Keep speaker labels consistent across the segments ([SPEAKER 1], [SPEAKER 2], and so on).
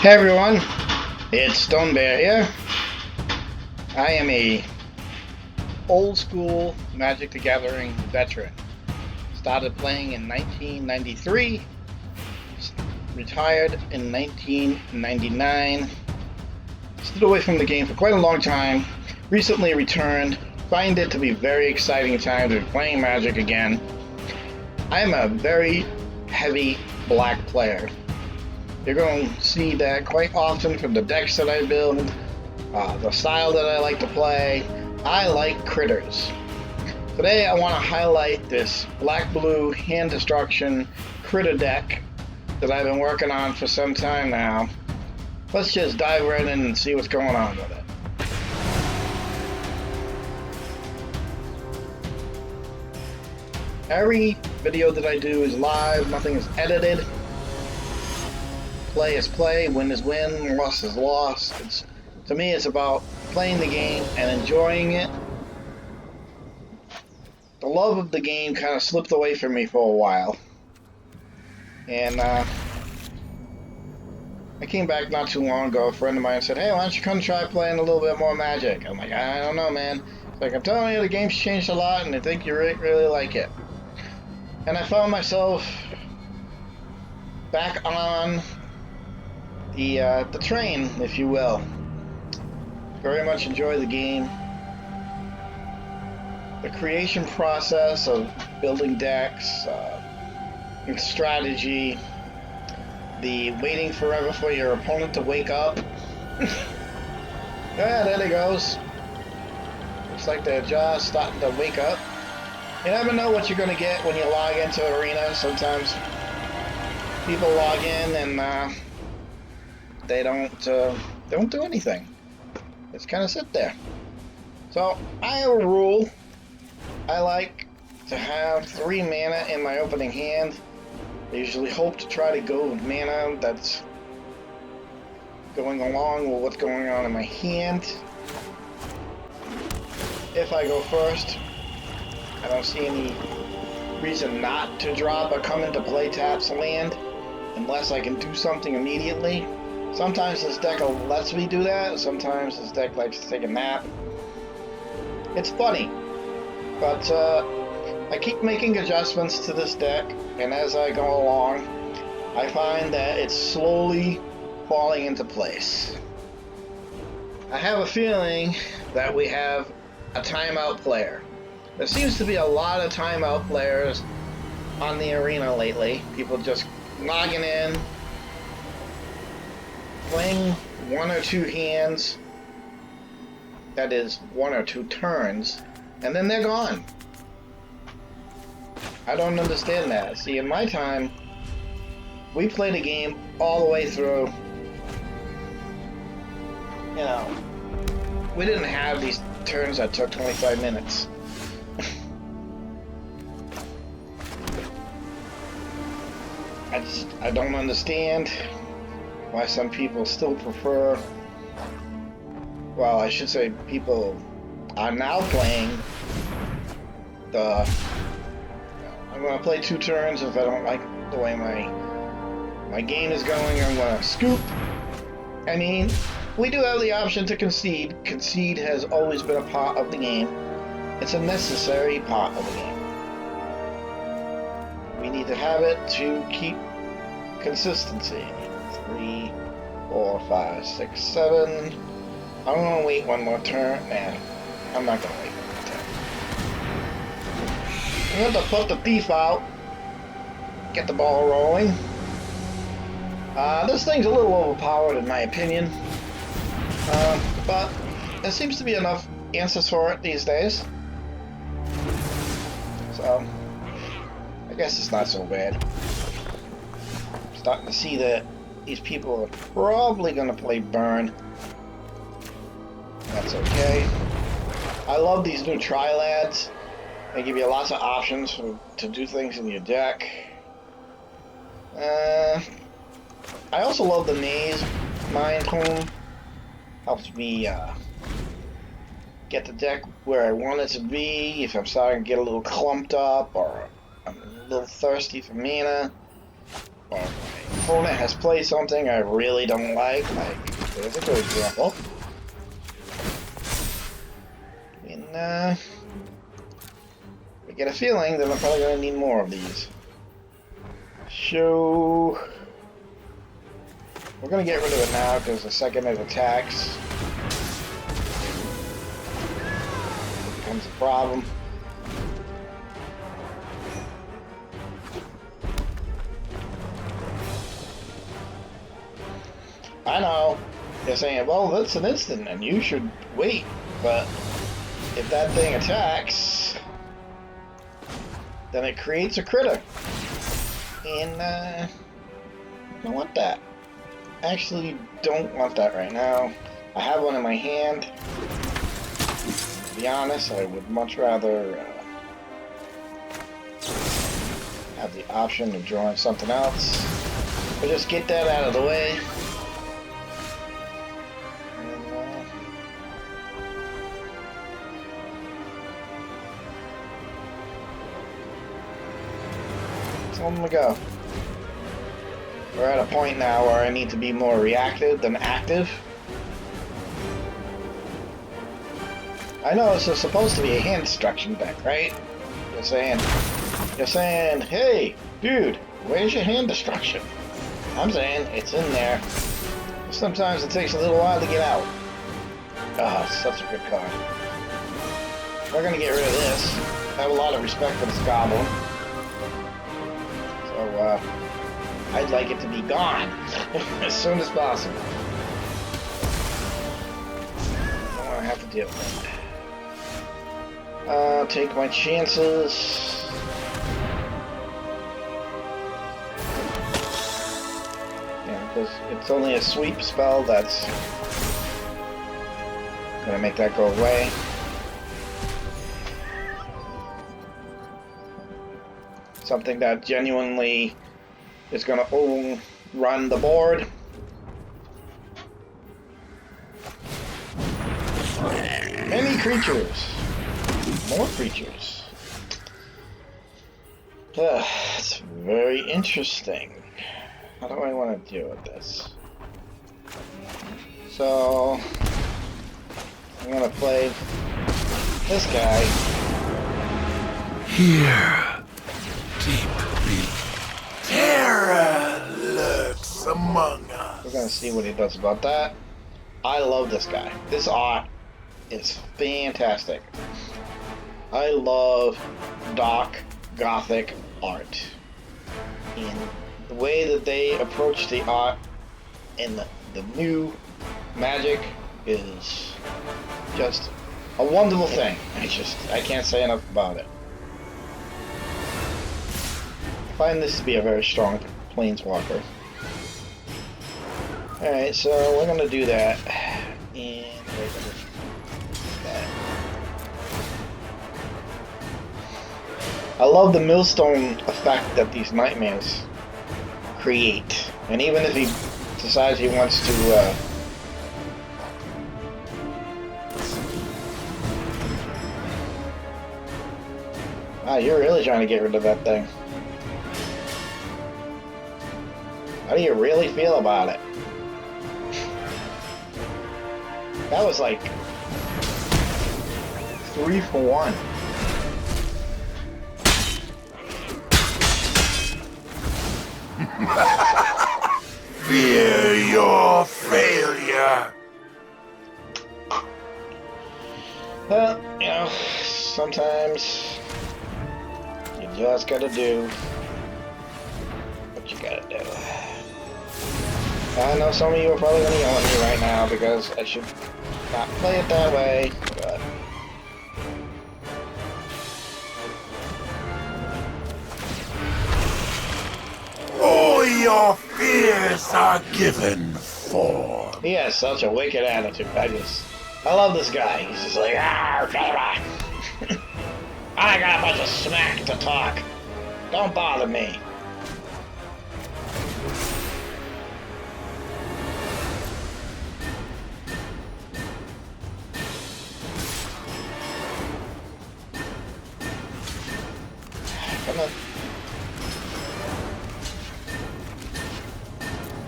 [SPEAKER 1] Hey everyone, it's Stone Bear here. I am a old school Magic the Gathering veteran. Started playing in 1993, retired in 1999. Stood away from the game for quite a long time. Recently returned. Find it to be very exciting time to be playing Magic again. I am a very heavy black player. You're going to see that quite often from the decks that I build, the style that I like to play. I like critters. Today I want to highlight this black-blue hand destruction critter deck that I've been working on for some time now. Let's just dive right in and see what's going on with it. Every video that I do is live, nothing is edited. Play is play, win is win, loss is loss. To me, it's about playing the game and enjoying it. The love of the game kind of slipped away from me for a while. And I came back not too long ago. A friend of mine said, hey, why don't you come try playing a little bit more Magic? I'm like, I don't know, man. It's like, I'm telling you, the game's changed a lot and I think you really like it. And I found myself back on the train, if you will. Very much enjoy the game. The creation process of building decks, and strategy, the waiting forever for your opponent to wake up. Yeah, there it goes. Looks like they're just starting to wake up. You never know what you're going to get when you log into Arena. Sometimes people log in and they don't do anything. Just kind of sit there. So I have a rule. I like to have 3 mana in my opening hand. I usually hope to try to go with mana that's going along with what's going on in my hand. If I go first, I don't see any reason not to drop a come into play taps land unless I can do something immediately. Sometimes this deck lets me do that, sometimes this deck likes to take a nap. It's funny, but I keep making adjustments to this deck, and as I go along, I find that it's slowly falling into place. I have a feeling that we have a timeout player. There seems to be a lot of timeout players on the Arena lately. People just logging in, playing 1 or 2 hands, that is 1 or 2 turns, and then they're gone. I don't understand that. See, in my time, we played a game all the way through. You know, we didn't have these turns that took 25 minutes. I don't understand why some people still prefer, well, I should say people are now playing the, I'm going to play 2 turns. If I don't like the way my game is going, I'm going to scoop. I mean, we do have the option to concede. Concede has always been a part of the game. It's a necessary part of the game. We need to have it to keep consistency. 3, 4, 5, 6, 7. I'm gonna wait 1 more turn. Nah, I'm not gonna wait 1 more turn. I'm gonna put the thief out. Get the ball rolling. This thing's a little overpowered in my opinion. But there seems to be enough answers for it these days. So, I guess it's not so bad. I'm starting to see that these people are probably going to play Burn. That's okay. I love these new Trilads. They give you lots of options to do things in your deck. I also love the Maze Mind Home. Helps me get the deck where I want it to be. If I'm starting to get a little clumped up or I'm a little thirsty for mana, or opponent has played something I really don't like there's a good example. And I get a feeling that I'm probably going to need more of these. So we're going to get rid of it now because the second it attacks becomes a problem. I know, you're saying, well, that's an instant and you should wait, but if that thing attacks, then it creates a critter. And I don't want that. Actually, don't want that right now. I have one in my hand. To be honest, I would much rather have the option of drawing something else. But just get that out of the way. Let me go. We're at a point now where I need to be more reactive than active. I know this is supposed to be a hand destruction deck, right? You're saying, hey, dude, where's your hand destruction? I'm saying it's in there. Sometimes it takes a little while to get out. Ah, oh, such a good card. We're gonna get rid of this. I have a lot of respect for this goblin. So, I'd like it to be gone as soon as possible. I don't want to have to deal with it. I'll take my chances. Yeah, because it's only a sweep spell that's gonna make that go away. Something that genuinely is going to overrun the board. Many creatures. More creatures. It's very interesting. How do I want to deal with this? So, I'm going to play this guy.
[SPEAKER 2] Here. Deeply, terror lurks among us.
[SPEAKER 1] We're gonna see what he does about that. I love this guy. This art is fantastic. I love dark gothic art. And the way that they approach the art and the new magic is just a wonderful thing. I can't say enough about it. I find this to be a very strong planeswalker. Alright, so we're gonna do that. And we're gonna do that. I love the millstone effect that these nightmares create. And even if he decides he wants to wow, you're really trying to get rid of that thing. How do you really feel about it? That was like 3 for 1.
[SPEAKER 2] Fear your failure.
[SPEAKER 1] Well, you know, sometimes you just gotta do what you gotta do. I know some of you are probably gonna yell at me right now because I should not play it that way, but
[SPEAKER 2] All your fears are given form.
[SPEAKER 1] he has such a wicked attitude. I love this guy. He's just like, I got a bunch of smack to talk. Don't bother me. Come on.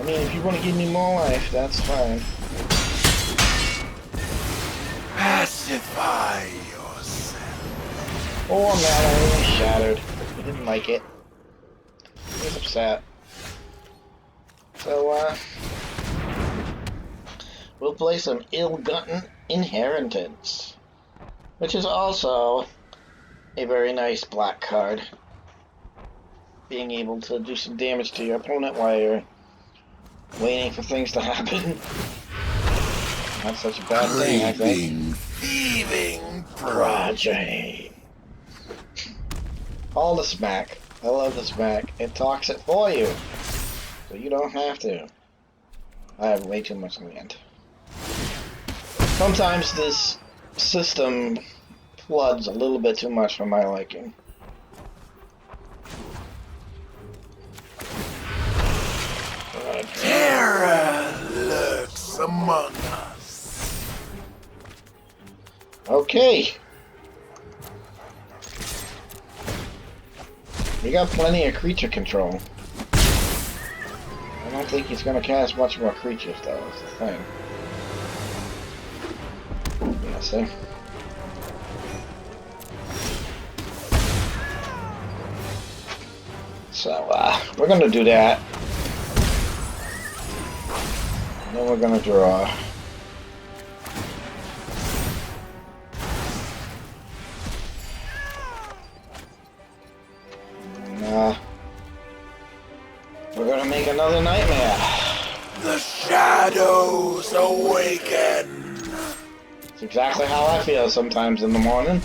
[SPEAKER 1] I mean, if you want to give me more life, that's fine.
[SPEAKER 2] Pacify yourself.
[SPEAKER 1] Oh, man, I shattered. He didn't like it. He was upset. So, we'll play some Ill-Gotten Inheritance, which is also a very nice black card. Being able to do some damage to your opponent while you're waiting for things to happen. Not such a bad thing, I think.
[SPEAKER 2] Thieving
[SPEAKER 1] Progeny. All the smack. I love the smack. It talks it for you, so you don't have to. I have way too much land. Sometimes this system floods a little bit too much for my liking.
[SPEAKER 2] terror lurks among us.
[SPEAKER 1] Okay. We got plenty of creature control. I don't think he's going to cast much more creatures, though, is the thing. Yeah, see? So, we're going to do that. And then we're going to draw. And, we're going to make another nightmare.
[SPEAKER 2] The shadows awaken.
[SPEAKER 1] It's exactly how I feel sometimes in the morning.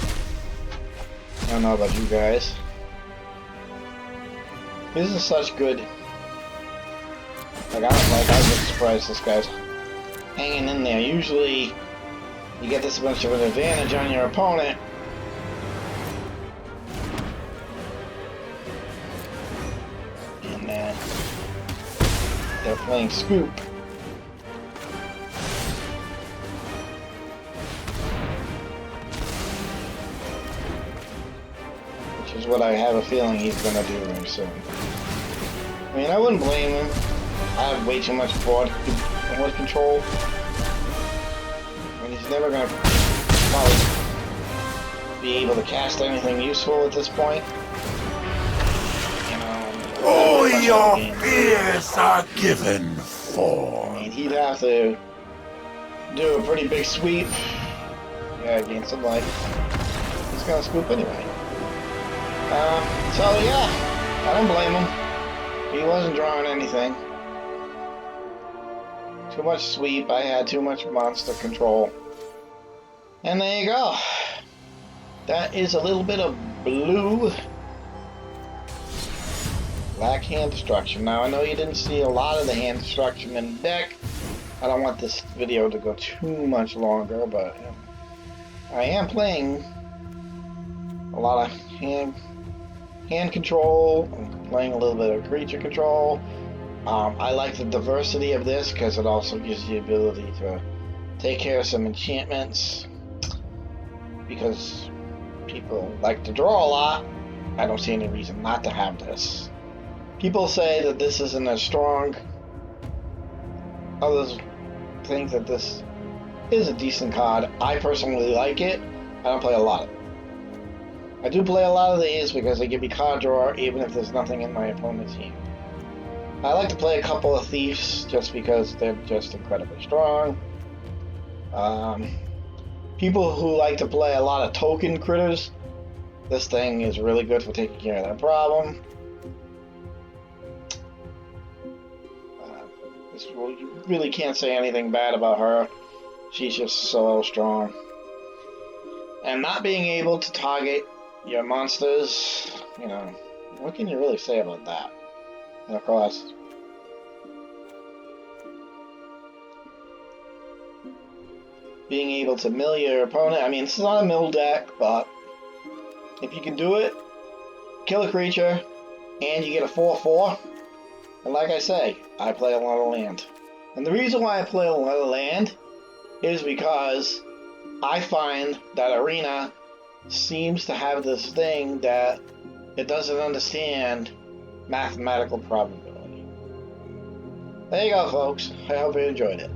[SPEAKER 1] I don't know about you guys. This is such good. I was surprised this guy's hanging in there. Usually, you get this much of an advantage on your opponent. And they're playing Scoop. Which is what I have a feeling he's gonna do very soon. I mean, I wouldn't blame him. I have way too much board control. And he's never gonna probably be able to cast anything useful at this point.
[SPEAKER 2] All your fears are given form.
[SPEAKER 1] I mean, he'd have to do a pretty big sweep. Yeah, gain some life. He's gonna scoop anyway. So yeah, I don't blame him. He wasn't drawing anything. Too much sweep, I had too much monster control. And there you go. That is a little bit of blue. Black hand destruction. Now I know you didn't see a lot of the hand destruction in the deck. I don't want this video to go too much longer, but I am playing a lot of hand control. I'm playing a little bit of creature control. I like the diversity of this because it also gives you the ability to take care of some enchantments. Because people like to draw a lot, I don't see any reason not to have this. People say that this isn't as strong. Others think that this is a decent card. I personally like it. I don't play a lot of it. I do play a lot of these because they give me card draw even if there's nothing in my opponent's hand. I like to play a couple of Thieves just because they're just incredibly strong. People who like to play a lot of token critters, this thing is really good for taking care of that problem. You really can't say anything bad about her. She's just so strong. And not being able to target your monsters, you know, what can you really say about that? And of course, being able to mill your opponent. I mean, this is not a mill deck, but if you can do it, kill a creature, and you get a 4/4. And like I say, I play a lot of land. And the reason why I play a lot of land is because I find that Arena seems to have this thing that it doesn't understand mathematical probability. There you go, folks. I hope you enjoyed it.